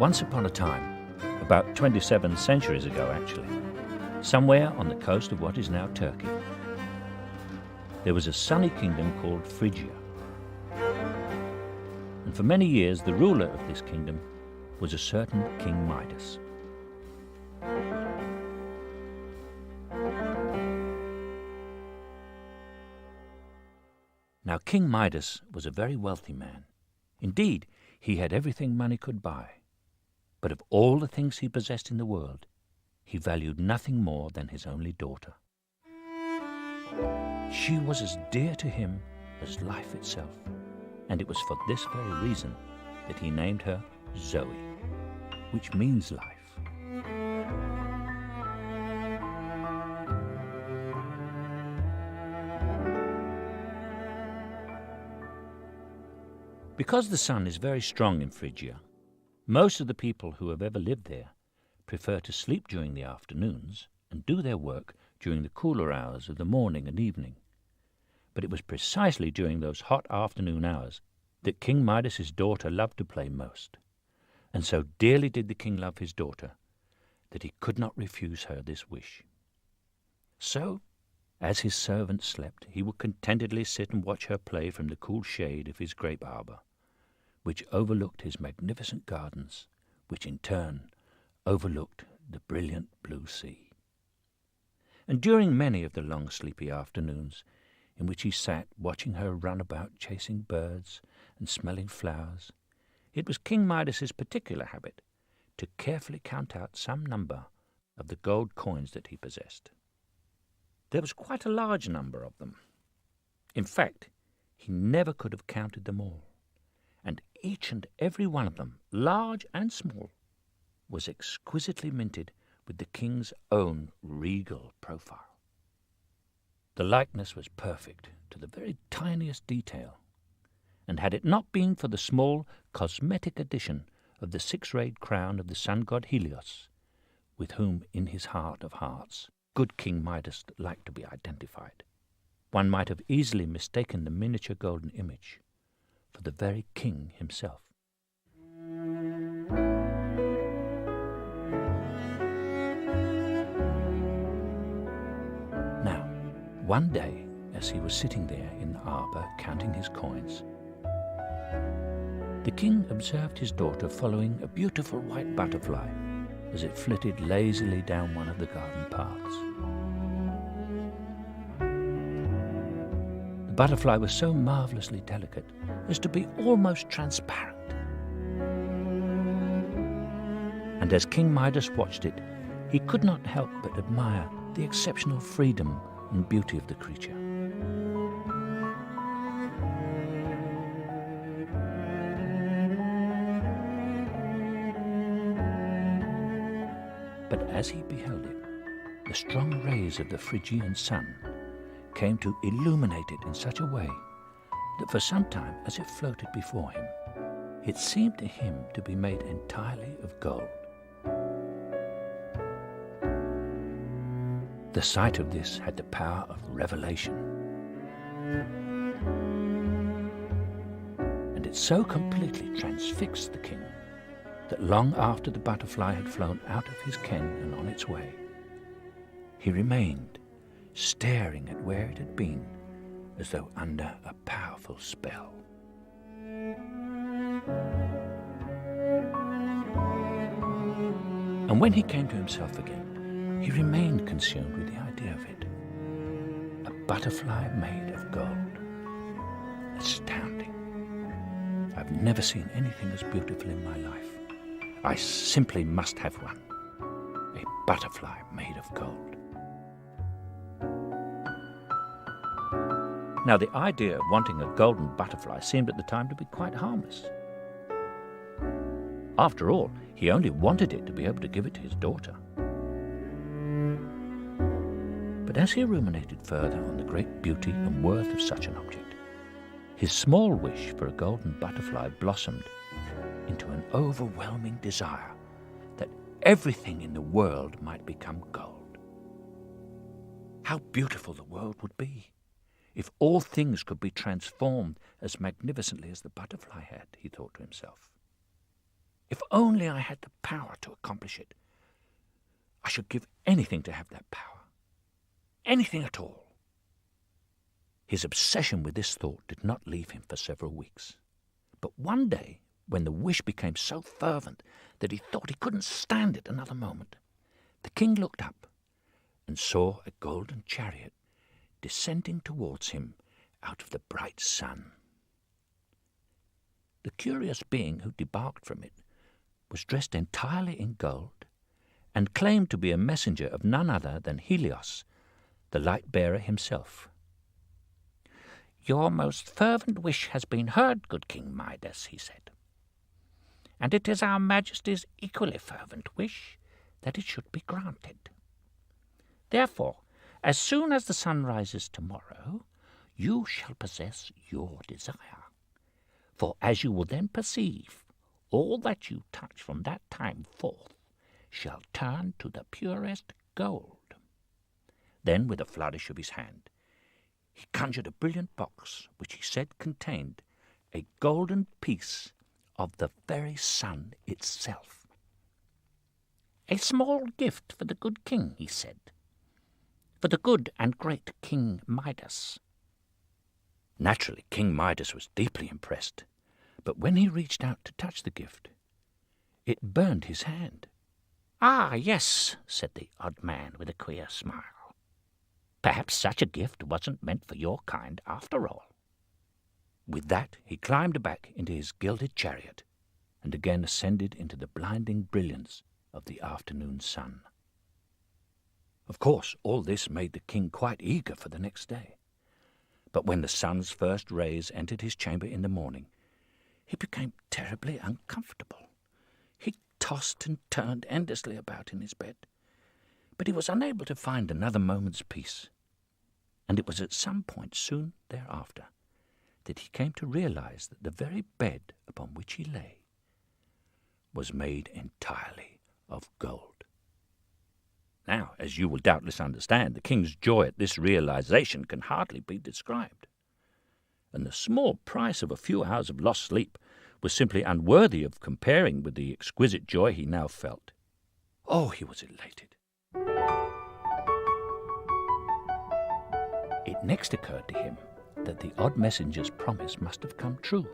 Once upon a time, about 27 centuries ago actually, somewhere on the coast of what is now Turkey, there was a sunny kingdom called Phrygia. And for many years the ruler of this kingdom was a certain King Midas. Now King Midas was a very wealthy man. Indeed, he had everything money could buy. But of all the things he possessed in the world, he valued nothing more than his only daughter. She was as dear to him as life itself, and it was for this very reason that he named her Zoe, which means life. Because the sun is very strong in Phrygia, most of the people who have ever lived there prefer to sleep during the afternoons and do their work during the cooler hours of the morning and evening. But it was precisely during those hot afternoon hours that King Midas's daughter loved to play most. And so dearly did the king love his daughter that he could not refuse her this wish. So, as his servant slept, he would contentedly sit and watch her play from the cool shade of his grape arbor, which overlooked his magnificent gardens, which in turn overlooked the brilliant blue sea. And during many of the long sleepy afternoons, in which he sat watching her run about chasing birds and smelling flowers, it was King Midas's particular habit to carefully count out some number of the gold coins that he possessed. There was quite a large number of them. In fact, he never could have counted them all. And each and every one of them, large and small, was exquisitely minted with the king's own regal profile. The likeness was perfect to the very tiniest detail, and had it not been for the small cosmetic addition of the six-rayed crown of the sun god Helios, with whom in his heart of hearts good King Midas liked to be identified, one might have easily mistaken the miniature golden image for the very king himself. Now, one day, as he was sitting there in the arbor counting his coins, the king observed his daughter following a beautiful white butterfly as it flitted lazily down one of the garden paths. The butterfly was so marvelously delicate as to be almost transparent. And as King Midas watched it, he could not help but admire the exceptional freedom and beauty of the creature. But as he beheld it, the strong rays of the Phrygian sun came to illuminate it in such a way that for some time, as it floated before him, it seemed to him to be made entirely of gold. The sight of this had the power of revelation, and it so completely transfixed the king that long after the butterfly had flown out of his ken and on its way, he remained staring at where it had been as though under a powerful spell. And when he came to himself again, he remained consumed with the idea of it. A butterfly made of gold. Astounding. I've never seen anything as beautiful in my life. I simply must have one. A butterfly made of gold. Now, the idea of wanting a golden butterfly seemed at the time to be quite harmless. After all, he only wanted it to be able to give it to his daughter. But as he ruminated further on the great beauty and worth of such an object, his small wish for a golden butterfly blossomed into an overwhelming desire that everything in the world might become gold. How beautiful the world would be if all things could be transformed as magnificently as the butterfly had, he thought to himself. If only I had the power to accomplish it. I should give anything to have that power. Anything at all. His obsession with this thought did not leave him for several weeks. But one day, when the wish became so fervent that he thought he couldn't stand it another moment, the king looked up and saw a golden chariot descending towards him out of the bright sun. The curious being who debarked from it was dressed entirely in gold and claimed to be a messenger of none other than Helios, the light-bearer himself. "Your most fervent wish has been heard, good King Midas," he said, "and it is our Majesty's equally fervent wish that it should be granted. Therefore, as soon as the sun rises tomorrow, you shall possess your desire. For as you will then perceive, all that you touch from that time forth shall turn to the purest gold." Then, with a flourish of his hand, he conjured a brilliant box, which he said contained a golden piece of the very sun itself. "A small gift for the good king," he said, "for the good and great King Midas." Naturally, King Midas was deeply impressed, but when he reached out to touch the gift, it burned his hand. "Ah, yes," said the odd man with a queer smile. "Perhaps such a gift wasn't meant for your kind after all." With that, he climbed back into his gilded chariot and again ascended into the blinding brilliance of the afternoon sun. Of course, all this made the king quite eager for the next day. But when the sun's first rays entered his chamber in the morning, he became terribly uncomfortable. He tossed and turned endlessly about in his bed, but he was unable to find another moment's peace. And it was at some point soon thereafter that he came to realize that the very bed upon which he lay was made entirely of gold. Now, as you will doubtless understand, the king's joy at this realization can hardly be described, and the small price of a few hours of lost sleep was simply unworthy of comparing with the exquisite joy he now felt. Oh, he was elated. It next occurred to him that the odd messenger's promise must have come true,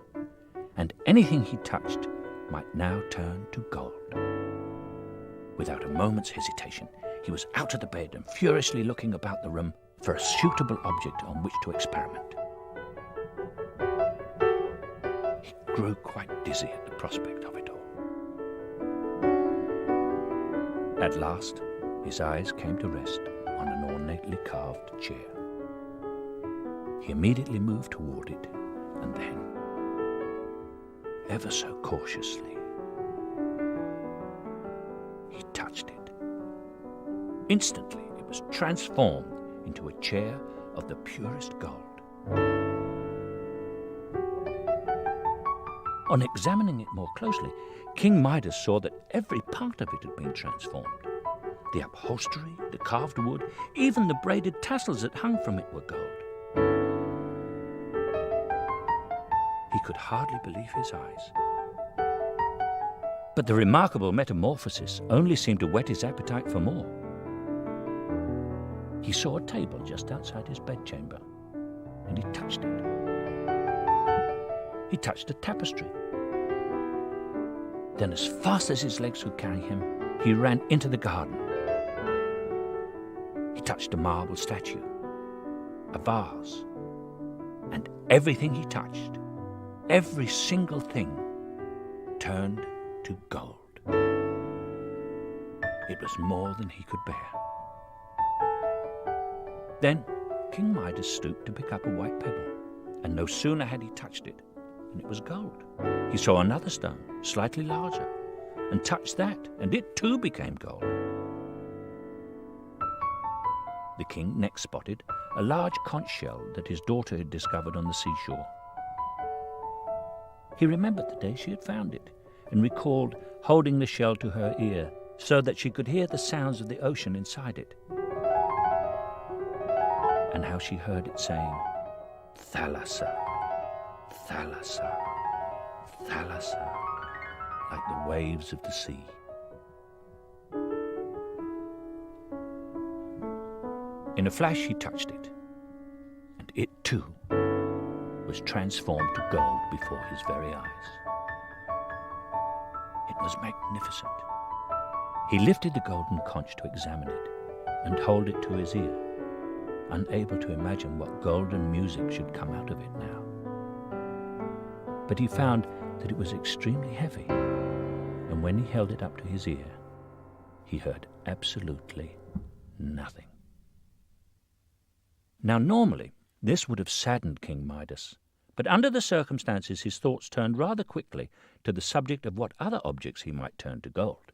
and anything he touched might now turn to gold. Without a moment's hesitation, he was out of the bed and furiously looking about the room for a suitable object on which to experiment. He grew quite dizzy at the prospect of it all. At last, his eyes came to rest on an ornately carved chair. He immediately moved toward it, and then, ever so cautiously, he touched it. Instantly, it was transformed into a chair of the purest gold. On examining it more closely, King Midas saw that every part of it had been transformed. The upholstery, the carved wood, even the braided tassels that hung from it were gold. He could hardly believe his eyes. But the remarkable metamorphosis only seemed to whet his appetite for more. He saw a table just outside his bedchamber, and he touched it. He touched a tapestry. Then, as fast as his legs could carry him, he ran into the garden. He touched a marble statue, a vase, and everything he touched, every single thing, turned to gold. It was more than he could bear. Then King Midas stooped to pick up a white pebble, and no sooner had he touched it than it was gold. He saw another stone, slightly larger, and touched that, and it too became gold. The king next spotted a large conch shell that his daughter had discovered on the seashore. He remembered the day she had found it, and recalled holding the shell to her ear so that she could hear the sounds of the ocean inside it, and how she heard it saying, "Thalassa, Thalassa, Thalassa," like the waves of the sea. In a flash he touched it, and it too was transformed to gold before his very eyes. It was magnificent. He lifted the golden conch to examine it and hold it to his ear, unable to imagine what golden music should come out of it now. But he found that it was extremely heavy, and when he held it up to his ear, he heard absolutely nothing. Now, normally, this would have saddened King Midas, but under the circumstances his thoughts turned rather quickly to the subject of what other objects he might turn to gold.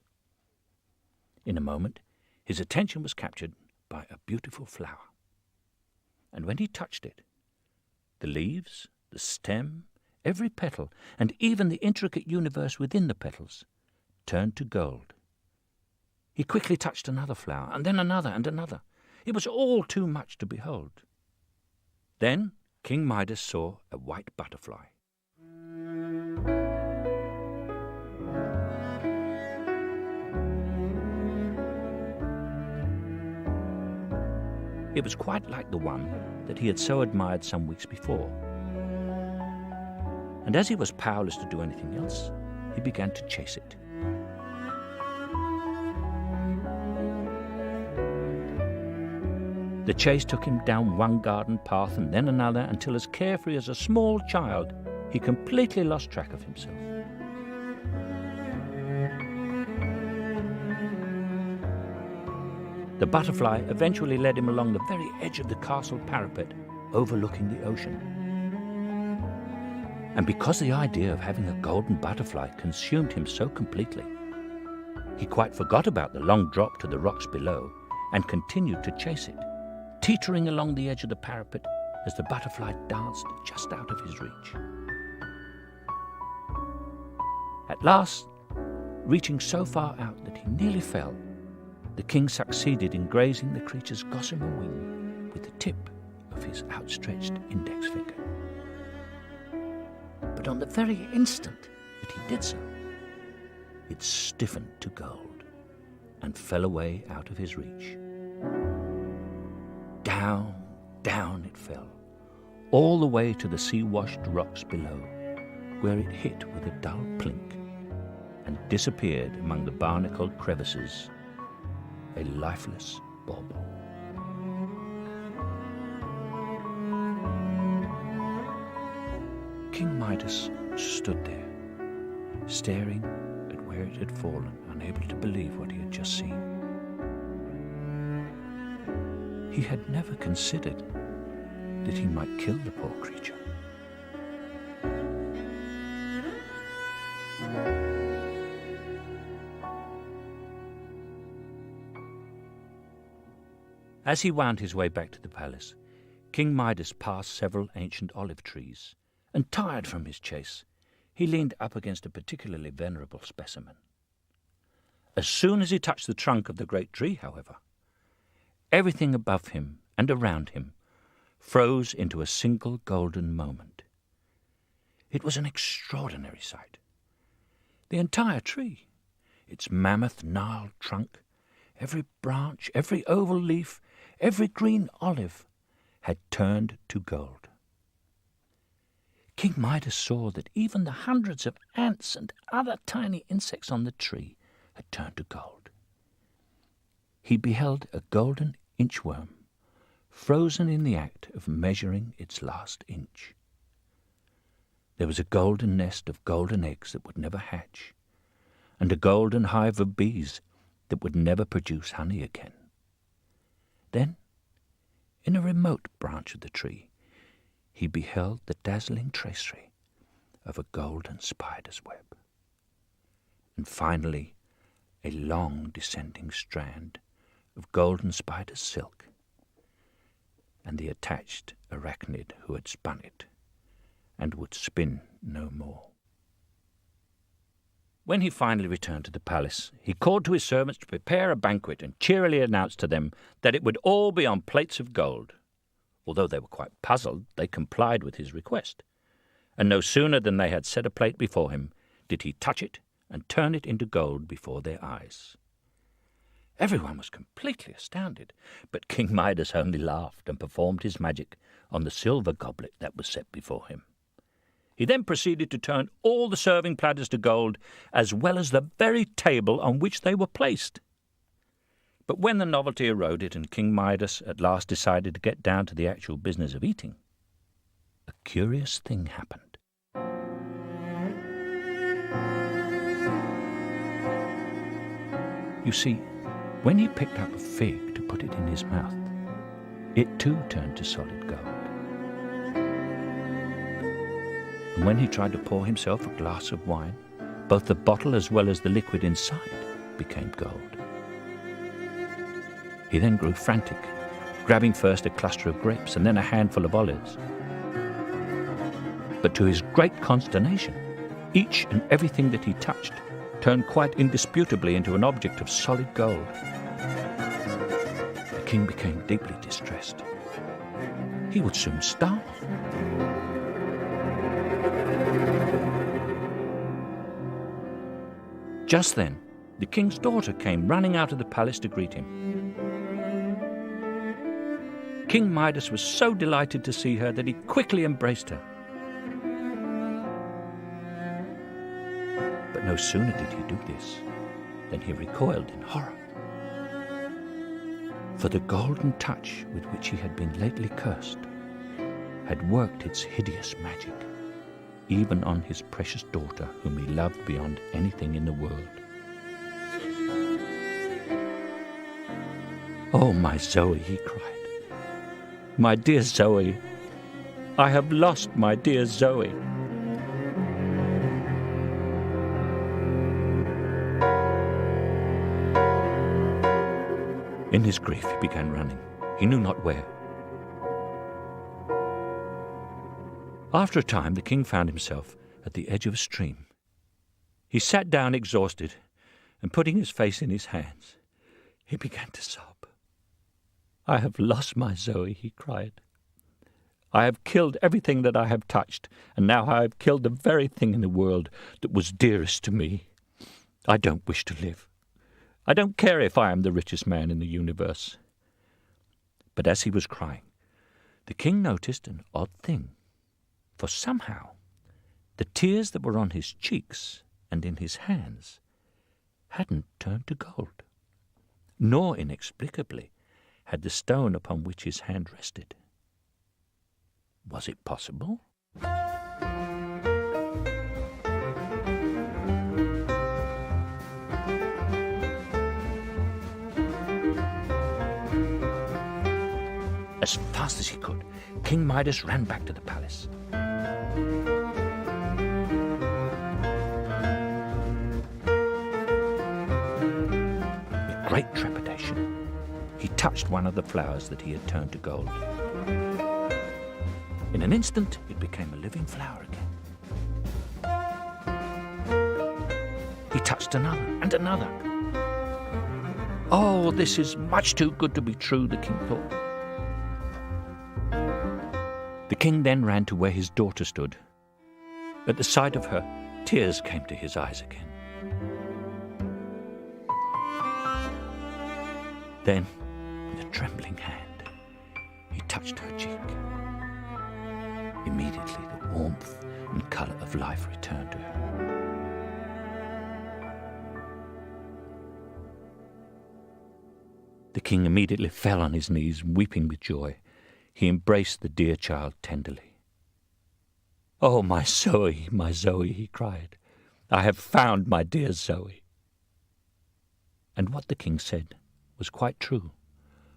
In a moment, his attention was captured by a beautiful flower, and when he touched it, the leaves, the stem, every petal, and even the intricate universe within the petals, turned to gold. He quickly touched another flower, and then another and another. It was all too much to behold. Then King Midas saw a white butterfly. It was quite like the one that he had so admired some weeks before. And as he was powerless to do anything else, he began to chase it. The chase took him down one garden path and then another, until, as carefree as a small child, he completely lost track of himself. The butterfly eventually led him along the very edge of the castle parapet, overlooking the ocean. And because the idea of having a golden butterfly consumed him so completely, he quite forgot about the long drop to the rocks below and continued to chase it, teetering along the edge of the parapet as the butterfly danced just out of his reach. At last, reaching so far out that he nearly fell, the king succeeded in grazing the creature's gossamer wing with the tip of his outstretched index finger. But on the very instant that he did so, it stiffened to gold and fell away out of his reach. Down, down it fell, all the way to the sea-washed rocks below, where it hit with a dull plink and disappeared among the barnacled crevices, a lifeless bauble. King Midas stood there, staring at where it had fallen, unable to believe what he had just seen. He had never considered that he might kill the poor creature. As he wound his way back to the palace, King Midas passed several ancient olive trees, and tired from his chase, he leaned up against a particularly venerable specimen. As soon as he touched the trunk of the great tree, however, everything above him and around him froze into a single golden moment. It was an extraordinary sight. The entire tree, its mammoth gnarled trunk, every branch, every oval leaf, every green olive, had turned to gold. King Midas saw that even the hundreds of ants and other tiny insects on the tree had turned to gold. He beheld a golden inchworm, frozen in the act of measuring its last inch. There was a golden nest of golden eggs that would never hatch, and a golden hive of bees that would never produce honey again. Then, in a remote branch of the tree, he beheld the dazzling tracery of a golden spider's web. And finally, a long descending strand of golden spider's silk, and the attached arachnid who had spun it, and would spin no more. When he finally returned to the palace, he called to his servants to prepare a banquet and cheerily announced to them that it would all be on plates of gold. Although they were quite puzzled, they complied with his request, and no sooner than they had set a plate before him did he touch it and turn it into gold before their eyes. Everyone was completely astounded, but King Midas only laughed and performed his magic on the silver goblet that was set before him. He then proceeded to turn all the serving platters to gold, as well as the very table on which they were placed. But when the novelty eroded and King Midas at last decided to get down to the actual business of eating, a curious thing happened. You see, when he picked up a fig to put it in his mouth, it too turned to solid gold. And when he tried to pour himself a glass of wine, both the bottle as well as the liquid inside became gold. He then grew frantic, grabbing first a cluster of grapes and then a handful of olives. But to his great consternation, each and everything that he touched turned quite indisputably into an object of solid gold. The king became deeply distressed. He would soon starve. Just then, the king's daughter came running out of the palace to greet him. King Midas was so delighted to see her that he quickly embraced her. But no sooner did he do this than he recoiled in horror. For the golden touch with which he had been lately cursed had worked its hideous magic, even on his precious daughter, whom he loved beyond anything in the world. "Oh, my Zoe," he cried. "My dear Zoe, I have lost my dear Zoe." In his grief he began running, he knew not where. After a time, the king found himself at the edge of a stream. He sat down exhausted, and putting his face in his hands, he began to sob. "I have lost my Zoe," he cried. "I have killed everything that I have touched, and now I have killed the very thing in the world that was dearest to me. I don't wish to live. I don't care if I am the richest man in the universe." But as he was crying, the king noticed an odd thing. For somehow, the tears that were on his cheeks and in his hands hadn't turned to gold, nor inexplicably had the stone upon which his hand rested. Was it possible? As fast as he could, King Midas ran back to the palace. With great trepidation, he touched one of the flowers that he had turned to gold. In an instant, it became a living flower again. He touched another and another, "Oh, this is much too good to be true," the king thought. The king then ran to where his daughter stood. At the sight of her, tears came to his eyes again. Then, with a trembling hand, he touched her cheek. Immediately, the warmth and colour of life returned to her. The king immediately fell on his knees, weeping with joy. He embraced the dear child tenderly. "Oh, my Zoe, he cried. "I have found my dear Zoe." And what the king said was quite true,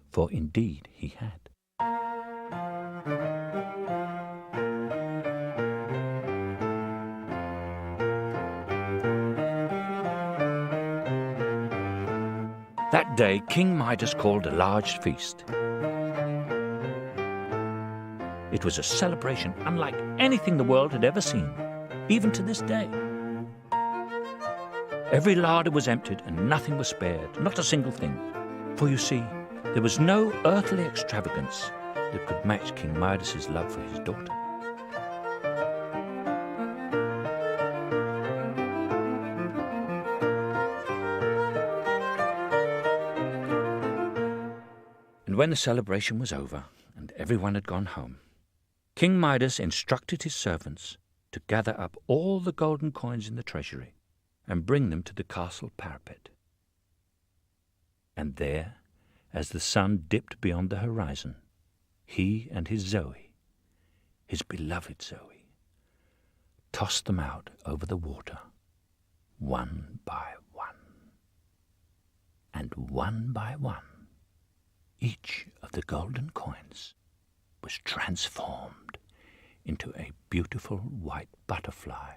for indeed he had. That day, King Midas called a large feast. It was a celebration unlike anything the world had ever seen, even to this day. Every larder was emptied and nothing was spared, not a single thing. For you see, there was no earthly extravagance that could match King Midas's love for his daughter. And when the celebration was over and everyone had gone home, King Midas instructed his servants to gather up all the golden coins in the treasury and bring them to the castle parapet. And there, as the sun dipped beyond the horizon, he and his Zoe, his beloved Zoe, tossed them out over the water, one by one. And one by one, each of the golden coins was transformed into a beautiful white butterfly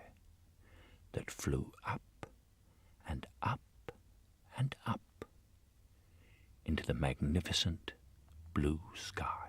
that flew up and up and up into the magnificent blue sky.